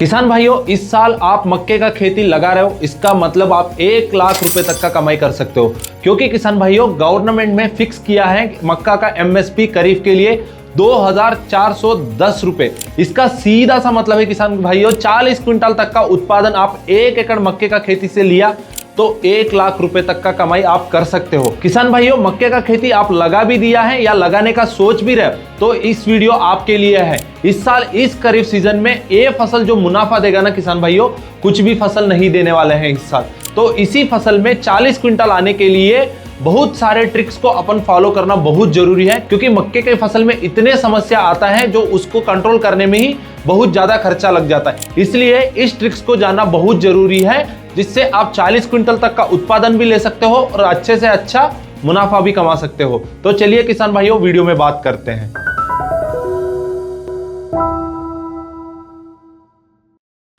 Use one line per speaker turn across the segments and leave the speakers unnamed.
किसान भाइयों, इस साल आप मक्के का खेती लगा रहे हो, इसका मतलब आप 1 लाख रुपए तक का कमाई कर सकते हो। क्योंकि किसान भाइयों, गवर्नमेंट ने फिक्स किया है मक्का का एमएसपी खरीफ के लिए 2410 रुपए। इसका सीधा सा मतलब है किसान भाइयों, 40 क्विंटल तक का उत्पादन आप 1 एकड़ मक्के का खेती से लिया तो 1 लाख रुपए तक का कमाई आप कर सकते हो। किसान भाइयों, मक्के का खेती आप लगा भी दिया है या लगाने का सोच भी रहे तो इस वीडियो आपके लिए है। इस साल इस खरीफ सीजन में ये फसल जो मुनाफा देगा ना किसान भाइयों, कुछ भी फसल नहीं देने वाले हैं इस साल। तो इसी फसल में 40 क्विंटल आने के लिए बहुत सारे ट्रिक्स को अपन फॉलो करना बहुत जरूरी है, क्योंकि मक्के के फसल में इतने समस्या आता है जो उसको कंट्रोल करने में ही बहुत ज्यादा खर्चा लग जाता है। इसलिए इस ट्रिक्स को जानना बहुत जरूरी है, जिससे आप 40 क्विंटल तक का उत्पादन भी ले सकते हो और अच्छे से अच्छा मुनाफा भी कमा सकते हो। तो चलिए किसान भाइयों, वीडियो में बात करते हैं।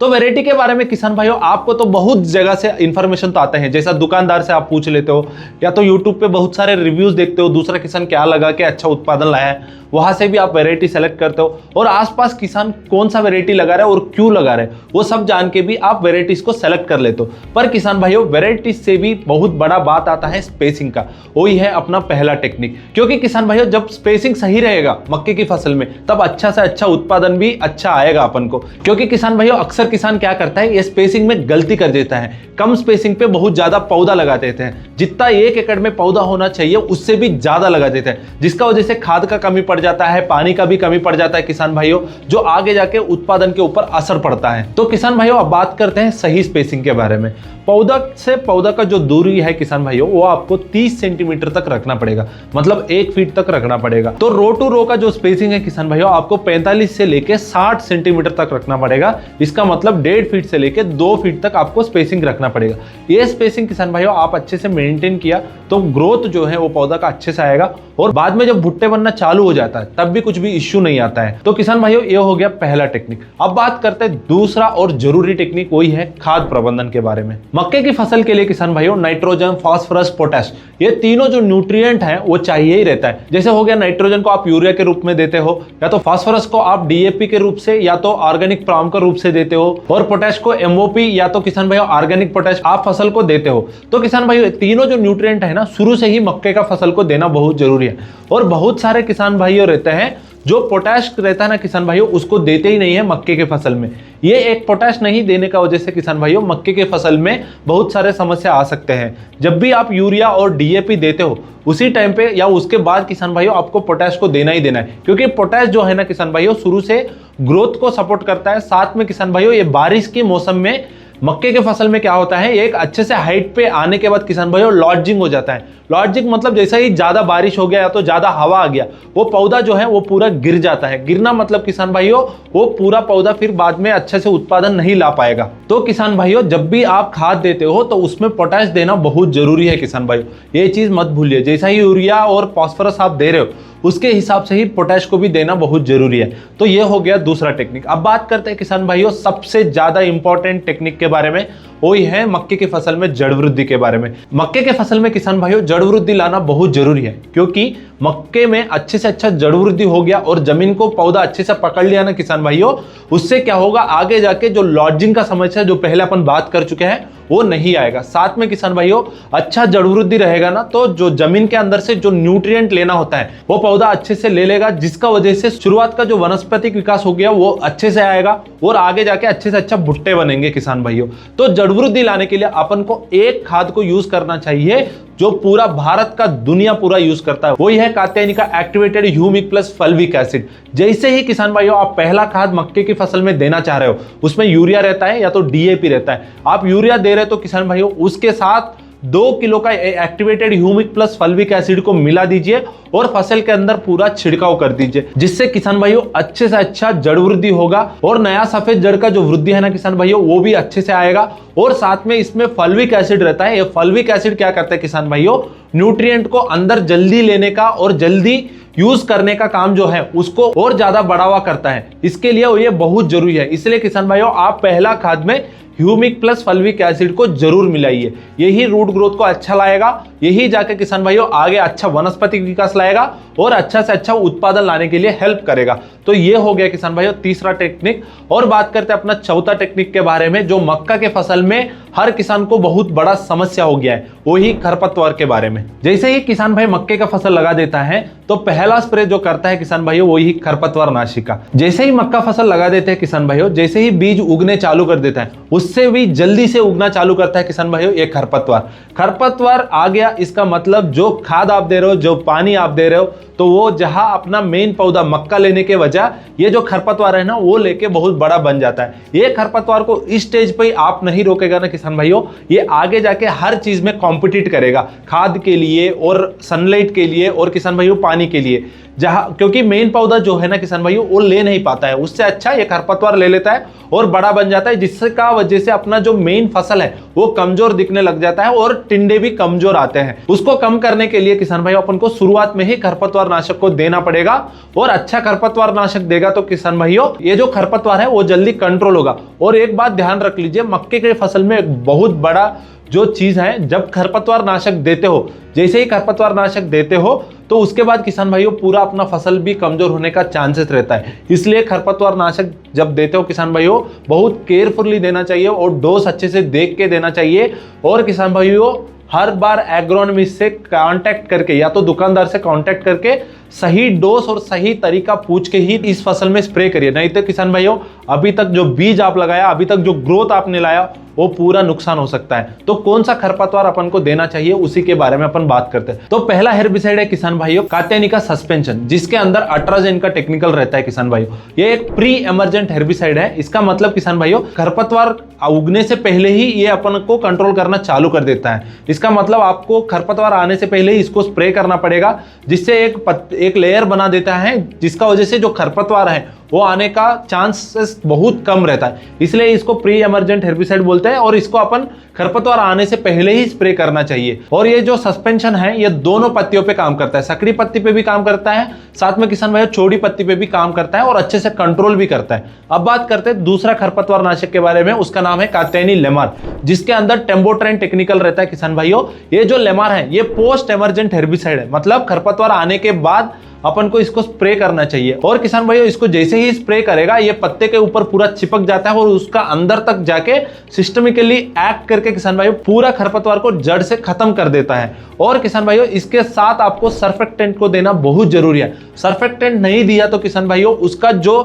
तो वैरायटी के बारे में किसान भाइयों, आपको तो बहुत जगह से इंफॉर्मेशन तो आते हैं, जैसा दुकानदार से आप पूछ लेते हो या तो यूट्यूब पे बहुत सारे रिव्यूज देखते हो, दूसरा किसान क्या लगा के अच्छा उत्पादन लाया है, वहां से भी आप वैरायटी सेलेक्ट करते हो। और आसपास किसान कौन सा वैरायटी लगा रहा है और क्यों लगा रहा है वो सब जान के भी आप वैरायटीज को सेलेक्ट कर लेते हो। पर किसान भाइयों, वैरायटीज से भी बहुत बड़ा बात आता है स्पेसिंग का। वही है अपना पहला टेक्निक। क्योंकि किसान भाइयों, जब स्पेसिंग सही रहेगा मक्के की फसल में, तब अच्छा से अच्छा उत्पादन भी अच्छा आएगा अपन को। क्योंकि किसान भाइयों, अक्सर किसान क्या करता है, ये स्पेसिंग में गलती कर देता है। कम स्पेसिंग पे बहुत ज्यादा पौधा लगा देते हैं, जितना 1 एकड़ में पौधा होना चाहिए उससे भी ज्यादा लगा देते हैं, जिसका वजह से खाद का कमी पड़ जाता है, पानी का भी कमी पड़ जाता है किसान भाइयों, जो आगे जाके उत्पादन के ऊपर असर पड़ता है। तो किसान भाइयों, अब बात करते हैं सही स्पेसिंग के बारे में। पौधा से पौधा का जो दूरी है किसान भाइयों, वो आपको 30 सेंटीमीटर तक रखना पड़ेगा, मतलब 1 फीट तक रखना पड़ेगा। तो रो टू रो का जो स्पेसिंग है किसान भाइयों, आपको 45 से लेके 60 सेंटीमीटर तक रखना पड़ेगा। इसका मतलब 1.5 फीट से लेके 2 फीट तक आपको स्पेसिंग रखना पड़ेगा। ये स्पेसिंग किसान भाइयों आप अच्छे से मेंटेन किया तो ग्रोथ जो है वो पौधा का अच्छे से आएगा, और बाद में जब भुट्टे बनना चालू हो जाता है तब भी कुछ भी इश्यू नहीं आता है। तो किसान भाइयों, ये हो गया पहला टेक्निक। अब बात करते हैं दूसरा और जरूरी टेक्निक, वही है खाद प्रबंधन के बारे में। मक्के की फसल के लिए किसान भाइयों, नाइट्रोजन, फास्फोरस, पोटाश, ये तीनों जो न्यूट्रिएंट हैं वो चाहिए ही रहता है। जैसे हो गया, नाइट्रोजन को आप यूरिया के रूप में देते हो, या तो फास्फोरस को आप डीएपी के रूप से या तो ऑर्गेनिक प्राउम के रूप से देते हो, और पोटाश को एमओपी या तो किसान भाइयों ऑर्गेनिक पोटाश आप फसल को देते हो। तो किसान भाइयों, तीनों जो न्यूट्रिएंट है ना, शुरू से ही मक्के का फसल को देना बहुत जरूरी है। और बहुत सारे किसान भाइयों रहते हैं जो पोटाश रहता है ना किसान भाइयों, उसको देते ही नहीं है मक्के के फसल में। ये एक पोटाश नहीं देने का वजह से किसान भाइयों, मक्के के फसल में बहुत सारे समस्या आ सकते हैं। जब भी आप यूरिया और डीएपी देते हो, उसी टाइम पे या उसके बाद किसान भाइयों आपको पोटाश को देना ही देना है, क्योंकि पोटाश जो है ना किसान भाइयों, शुरू से ग्रोथ को सपोर्ट करता है। साथ में किसान भाइयों, ये बारिश के मौसम में मक्के के फसल में क्या होता है, एक अच्छे से हाइट पे आने के बाद किसान भाइयों लॉड्जिंग हो जाता है। लॉड्जिंग मतलब जैसा ही ज्यादा बारिश हो गया या तो ज्यादा हवा आ गया, वो पौधा जो है वो पूरा गिर जाता है। गिरना मतलब किसान भाइयों, वो पूरा पौधा फिर बाद में अच्छे से उत्पादन नहीं ला पाएगा। तो किसान भाइयों, जब भी आप खाद देते हो तो उसमें पोटाश देना बहुत जरूरी है किसान भाइयों, ये चीज मत भूलिए। जैसा ही यूरिया और फास्फोरस आप दे रहे हो, उसके हिसाब से ही पोटाश को भी देना बहुत जरूरी है। तो ये हो गया दूसरा टेक्निक। अब बात करते हैं किसान भाइयों सबसे ज्यादा इंपॉर्टेंट टेक्निक के बारे में, वही है मक्के की फसल में जड़ वृद्धि के बारे में। मक्के के फसल में किसान भाइयों जड़ वृद्धि लाना बहुत जरूरी है, क्योंकि मक्के में अच्छे से अच्छा जड़ वृद्धि हो गया और जमीन को पौधा अच्छे से पकड़ लिया ना किसान भाइयों, उससे क्या होगा, आगे जाके जो लॉड्जिंग का समस्या जो पहले अपन बात कर चुके हैं वो नहीं आएगा। साथ में किसान भाइयों, अच्छा जड़ वृद्धि रहेगा ना, तो जो जमीन के अंदर से जो न्यूट्रिएंट लेना होता है वो पौधा अच्छे से ले लेगा, जिसका वजह से शुरुआत का जो वनस्पतिक विकास हो गया वो अच्छे से आएगा और आगे जाके अच्छे से अच्छा भुट्टे बनेंगे किसान भाइयों। तो जड़ वृद्धि लाने के लिए अपन को एक खाद को यूज करना चाहिए जो पूरा भारत का दुनिया पूरा यूज करता है, वही है कात्यायनी का activated humic plus fulvic acid. जैसे ही किसान भाइयों आप पहला खाद मक्के की फसल में देना चाह रहे हो, उसमें यूरिया रहता है या तो डीएपी रहता है, आप यूरिया दे रहे हो तो किसान भाइयों उसके साथ 2 किलो का activated humic plus fulvic acid को मिला दीजिए और फसल के अंदर पूरा छिड़काव कर दीजिए, जिससे किसान भाइयों अच्छे से अच्छा जड़ वृद्धि होगा और नया सफेद जड़ का जो वृद्धि है ना किसान भाइयों, वो भी अच्छे से आएगा। और साथ में इसमें फल्विक एसिड रहता है। ये फल्विक एसिड क्या करता है किसान भाइयों, न्यूट्रिएंट को अंदर जल्दी लेने का और जल्दी यूज करने का काम जो है उसको और ज्यादा बढ़ावा करता है। इसके लिए ये बहुत जरूरी है। इसलिए किसान भाइयों, आप पहला खाद में ह्यूमिक प्लस फल्विक एसिड को जरूर मिलाइए। यही रूट ग्रोथ को अच्छा लाएगा, यही जाके किसान भाइयों आगे अच्छा वनस्पतिक विकास लाएगा और अच्छा से अच्छा उत्पादन लाने के लिए हेल्प करेगा। तो ये हो गया किसान भाइयों तीसरा टेक्निक। और बात करते हैं अपना चौथा टेक्निक के बारे में, जो मक्का के फसल में हर किसान को बहुत बड़ा समस्या हो गया है, वही खरपतवार के बारे में। जैसे ही किसान भाई मक्के का फसल लगा देता है तो पहला स्प्रे जो करता है किसान भाइयों वही खरपतवार नाशी का। जैसे ही मक्का फसल लगा देते हैं किसान भाइयों, जैसे ही बीज उगने चालू कर देता है, उससे भी जल्दी से उगना चालू करता है किसान भाइयों ये खरपतवार। खरपतवार आ गया, इसका मतलब जो खाद आप दे रहे हो, जो पानी आप दे रहे हो, तो वो जहां अपना मेन पौधा मक्का लेने के वजह ये जो खरपतवार है ना वो लेके बहुत बड़ा बन जाता है। ये खरपतवार को इस स्टेज पे आप नहीं रोकेगा ना किसान भाइयों, ये आगे जाके हर चीज में कॉम्पिटिट करेगा, खाद के लिए और सनलाइट के लिए और किसान भाइयों पानी के लिए, जहां क्योंकि मेन पौधा जो है ना किसान भाइयों वो ले नहीं पाता है, उससे अच्छा ये खरपतवार ले लेता है और बड़ा बन जाता है, जिससे का वजह से अपना जो मेन फसल है वो कमजोर दिखने लग जाता है और टिंडे भी कमजोर आते हैं। उसको कम करने के लिए किसान भाइयों अपन को शुरुआत में ही खरपतवार नाशक को देना पड़ेगा, और अच्छा खरपतवार नाशक देगा तो किसान भाइयों ये जो खरपतवार है वो जल्दी कंट्रोल होगा। और एक बात ध्यान रख लीजिए, मक्के के फसल में एक बहुत बड़ा जो चीज है, जब खरपतवार नाशक देते हो, जैसे ही खरपतवार नाशक देते हो तो उसके बाद किसान भाइयों पूरा अपना फसल भी कमजोर होने का चांसेस रहता है। इसलिए खरपतवार नाशक जब देते हो किसान भाइयों बहुत केयरफुली देना चाहिए और डोज अच्छे से देख के देना चाहिए। और किसान भाइयों हर बार एग्रोनॉमिस्ट से कांटेक्ट करके या तो दुकानदार से कांटेक्ट करके सही डोज और सही तरीका पूछ के ही इस फसल में स्प्रे करिए, नहीं तो किसान भाइयों अभी तक जो बीज आप लगाया, अभी तक जो ग्रोथ आपने लाया वो पूरा नुकसान हो सकता है। तो कौन सा खरपतवार अपन को देना चाहिए उसी के बारे में अपन बात करते हैं। तो पहला हेर्बिसाइड है किसान भाइयों कात्यायनिका सस्पेंशन, जिसके अंदर अट्राजेन का टेक्निकल रहता है किसान भाइयों। ये एक प्री एमर्जेंट हेर्बिसाइड है। इसका मतलब किसान भाइयों खरपतवार उगने से पहले ही ये अपन को कंट्रोल करना चालू कर देता है। इसका मतलब आपको खरपतवार आने से पहले ही इसको स्प्रे करना पड़ेगा, जिससे एक लेयर बना देता है, जिसका वजह से जो खरपतवार है वो आने का चांसेस बहुत कम रहता है। इसलिए इसको प्री एमर्जेंट हेर्बिसाइड बोलते हैं और इसको अपन खरपतवार आने से पहले ही स्प्रे करना चाहिए। और ये जो सस्पेंशन है ये दोनों पत्तियों पे काम करता है, सकड़ी पत्ती पे भी काम करता है, साथ में किसान भाई चौड़ी पत्ती पे भी काम करता है और अच्छे से कंट्रोल भी करता है। अब बात करते हैं दूसरा खरपतवार नाशक के बारे में, उसका नाम है कात्यायनी लेमार, जिसके अंदर टेम्बोट्रेन टेक्निकल रहता है किसान भाइयों। ये जो लेमार है ये पोस्ट एमर्जेंट हेर्बिसाइड है, मतलब खरपतवार आने के बाद अपन को इसको स्प्रे करना चाहिए। और किसान भाइयों इसको जैसे ही स्प्रे करेगा ये पत्ते के ऊपर पूरा चिपक जाता है और उसका अंदर तक जाके सिस्टमिकली एक्ट करके किसान भाइयों पूरा खरपतवार को जड़ से खत्म कर देता है। और किसान भाइयों इसके साथ आपको सर्फेक्टेंट को देना बहुत जरूरी है। सर्फेक्टेंट नहीं दिया तो किसान भाइयों उसका जो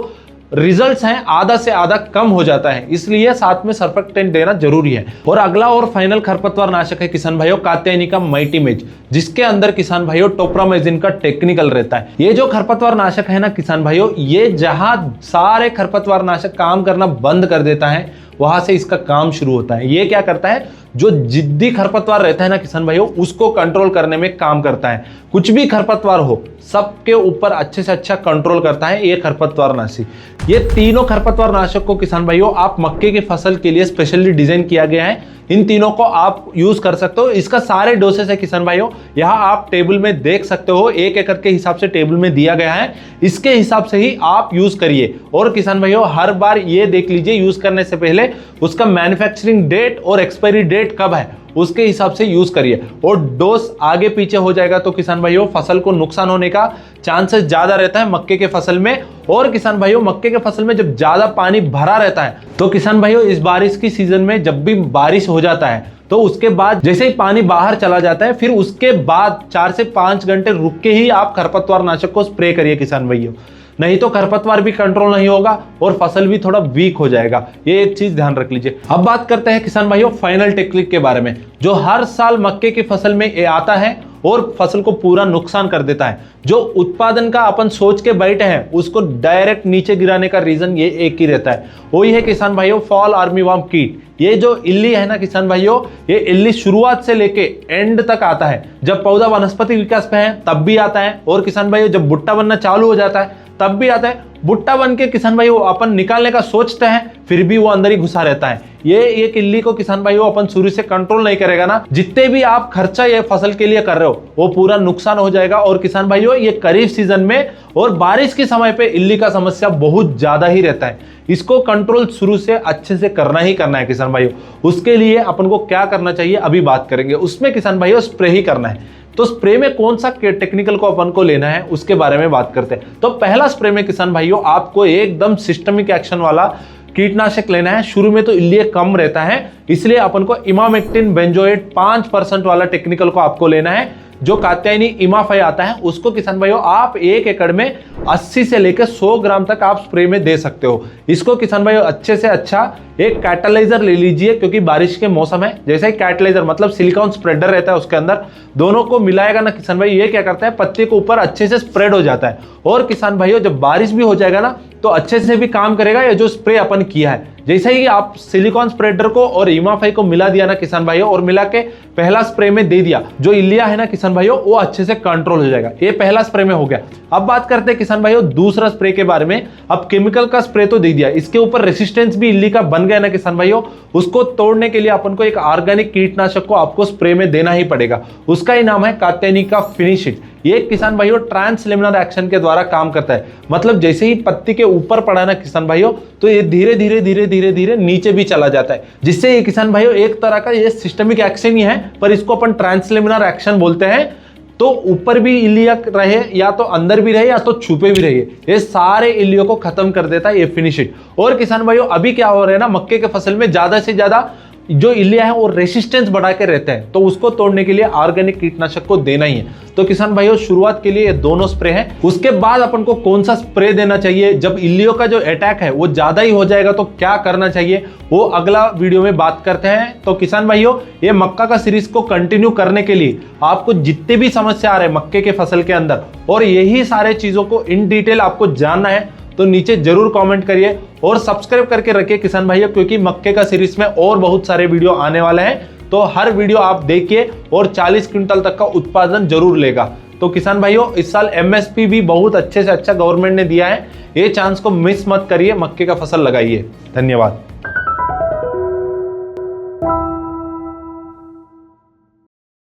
रिजल्ट्स हैं आधा से आधा कम हो जाता है, इसलिए साथ में सर्फेक्टेंट देना जरूरी है। और अगला और फाइनल खरपतवार नाशक है किसान भाइयों कात्यायनिका माइटिमेज, जिसके अंदर किसान भाइयों टोप्रामाइजिन का टेक्निकल रहता है। ये जो खरपतवार नाशक है ना किसान भाइयों, ये जहां सारे खरपतवार नाशक काम करना बंद कर देता है वहां से इसका काम शुरू होता है। ये क्या करता है, जो जिद्दी खरपतवार रहता है ना किसान भाइयों उसको कंट्रोल करने में काम करता है। कुछ भी खरपतवार हो सबके ऊपर अच्छे से अच्छा कंट्रोल करता है ये खरपतवार नाशी। ये तीनों खरपतवार नाशक को किसान भाइयों आप मक्के की फसल के लिए स्पेशली डिजाइन किया गया है, इन तीनों को आप यूज कर सकते हो। इसका सारे डोसेस है किसान भाइयों, यहाँ आप टेबल में देख सकते हो, 1 एकड़ के हिसाब से टेबल में दिया गया है, इसके हिसाब से ही आप यूज करिए। और किसान भाइयों हर बार ये देख लीजिए यूज करने से पहले उसका मैन्युफैक्चरिंग डेट और एक्सपायरी डेट कब है उसके हिसाब से यूज करिए। और डोज आगे पीछे हो जाएगा तो किसान भाइयों फसल को नुकसान होने का चांसेस ज्यादा रहता है मक्के के फसल में। और किसान भाइयों मक्के के फसल में जब ज्यादा पानी भरा रहता है तो किसान भाइयों इस बारिश की सीजन में जब भी बारिश हो जाता है तो उसके बाद जैसे ही पानी बाहर चला जाता है फिर उसके बाद 4 से 5 घंटे रुक के ही आप खरपतवार नाशक को स्प्रे करिए किसान भाइयों, नहीं तो खरपतवार भी कंट्रोल नहीं होगा और फसल भी थोड़ा वीक हो जाएगा। ये एक चीज ध्यान रख लीजिए। अब बात करते हैं किसान भाइयों फाइनल टेक्निक के बारे में, जो हर साल मक्के की फसल में ये आता है और फसल को पूरा नुकसान कर देता है। जो उत्पादन का अपन सोच के बैठे हैं उसको डायरेक्ट नीचे गिराने का रीजन ये एक ही रहता है, वही है किसान भाइयों फॉल आर्मीवॉर्म कीट। ये जो इल्ली है ना किसान भाइयों, ये इल्ली शुरुआत से लेके एंड तक आता है। जब पौधा वनस्पति विकास पे है तब भी आता है, और किसान भाइयों जब भुट्टा बनना चालू हो जाता है तब भी आता है। भुट्टा बन के किसान भाइयों अपन निकालने का सोचते हैं फिर भी वो अंदर ही घुसा रहता है। ये एक इल्ली को किसान भाइयों अपन शुरू से कंट्रोल नहीं करेगा ना, जितने भी आप खर्चा ये फसल के लिए कर रहे हो वो पूरा नुकसान हो जाएगा। और किसान भाइयों ये खरीफ सीजन में और बारिश के समय पे इल्ली का समस्या बहुत ज्यादा ही रहता है। इसको कंट्रोल शुरू से अच्छे से करना ही करना है किसान भाइयों। उसके लिए अपन को क्या करना चाहिए अभी बात करेंगे, उसमें किसान भाइयों स्प्रे ही करना है। तो स्प्रे में कौन सा टेक्निकल को अपन को लेना है उसके बारे में बात करते हैं। तो पहला स्प्रे में किसान भाइयों आपको एकदम सिस्टमिक एक्शन वाला कीटनाशक लेना है। शुरू में तो इल्लिए कम रहता है, इसलिए अपन को इमामेक्टिन बेंजोएट 5% वाला टेक्निकल को आपको लेना है। जो कात्यायनी इमाफाई आता है उसको किसान भाइयों आप 1 एकड़ में 80 से लेकर 100 ग्राम तक आप स्प्रे में दे सकते हो। इसको किसान भाइयों अच्छे से अच्छा एक कैटलाइजर ले लीजिए, क्योंकि बारिश के मौसम है। जैसे ही कैटलाइजर मतलब सिलिकॉन स्प्रेडर रहता है उसके अंदर, दोनों को मिलाएगा ना किसान भाई, ये क्या करता है पत्ते के ऊपर अच्छे से स्प्रेड हो जाता है। और किसान भाइयों जब बारिश भी हो जाएगा ना तो अच्छे से भी काम करेगा ये जो स्प्रे अपन किया है। जैसे ही आप सिलिकॉन स्प्रेडर को और इमाफाई को मिला दिया ना किसान भाइयों, और मिला के पहला स्प्रे में दे दिया, जो इल्लिया है ना किसान भाइयों वो अच्छे से कंट्रोल हो जाएगा। ये पहला स्प्रे में हो गया। अब बात करते हैं किसान भाइयों दूसरा स्प्रे के बारे में। अब केमिकल का स्प्रे तो दे दिया, इसके ऊपर रेसिस्टेंस भी इल्ली का बन गया ना किसान भाइयों, उसको तोड़ने के लिए अपन को एक ऑर्गेनिक कीटनाशक को आपको स्प्रे में देना ही पड़ेगा। उसका ही नाम है कात्यायनी का फिनिशिट। ये किसान भाइयों ट्रांसलेमिनर एक्शन के द्वारा काम करता है। मतलब जैसे ही पत्ती के ऊपर पड़ा ना किसान भाइयों, तो ये धीरे धीरे धीरे धीरे धीरे नीचे भी चला जाता है, जिससे ये किसान भाइयों एक तरह का ये सिस्टमिक एक्शन ही है, पर इसको अपन ट्रांसलेमिनर एक्शन बोलते हैं। तो ऊपर भी इल्लिया रहे या तो अंदर भी रहे या तो छुपे भी रहे, ये सारे इल्लियों को खत्म कर देता है ये फिनिशिट। और किसान भाइयों अभी क्या हो रहा है ना, मक्के के फसल में ज्यादा से ज्यादा जो इल्लिया है वो रेसिस्टेंस बढ़ा के रहते हैं, तो उसको तोड़ने के लिए ऑर्गेनिक कीटनाशक को देना ही है। तो किसान भाइयों शुरुआत के लिए ये दोनों स्प्रे हैं। उसके बाद अपन को कौन सा स्प्रे देना चाहिए जब इल्लियों का जो अटैक है वो ज्यादा ही हो जाएगा, तो क्या करना चाहिए वो अगला वीडियो में बात करते हैं। तो किसान भाइयों ये मक्का का सीरीज को कंटिन्यू करने के लिए आपको जितने भी समस्या आ रहे हैं मक्के के फसल के अंदर, और यही सारे चीजों को इन डिटेल आपको जानना है, तो नीचे जरूर कमेंट करिए और सब्सक्राइब करके रखिए किसान भाइयों, क्योंकि मक्के का सीरीज में और बहुत सारे वीडियो आने वाले हैं। तो हर वीडियो आप देखिए और 40 क्विंटल तक का उत्पादन जरूर लेगा। तो किसान भाइयों इस साल एमएसपी भी बहुत अच्छे से अच्छा गवर्नमेंट ने दिया है, ये चांस को मिस मत करिए, मक्के का फसल लगाइए। धन्यवाद।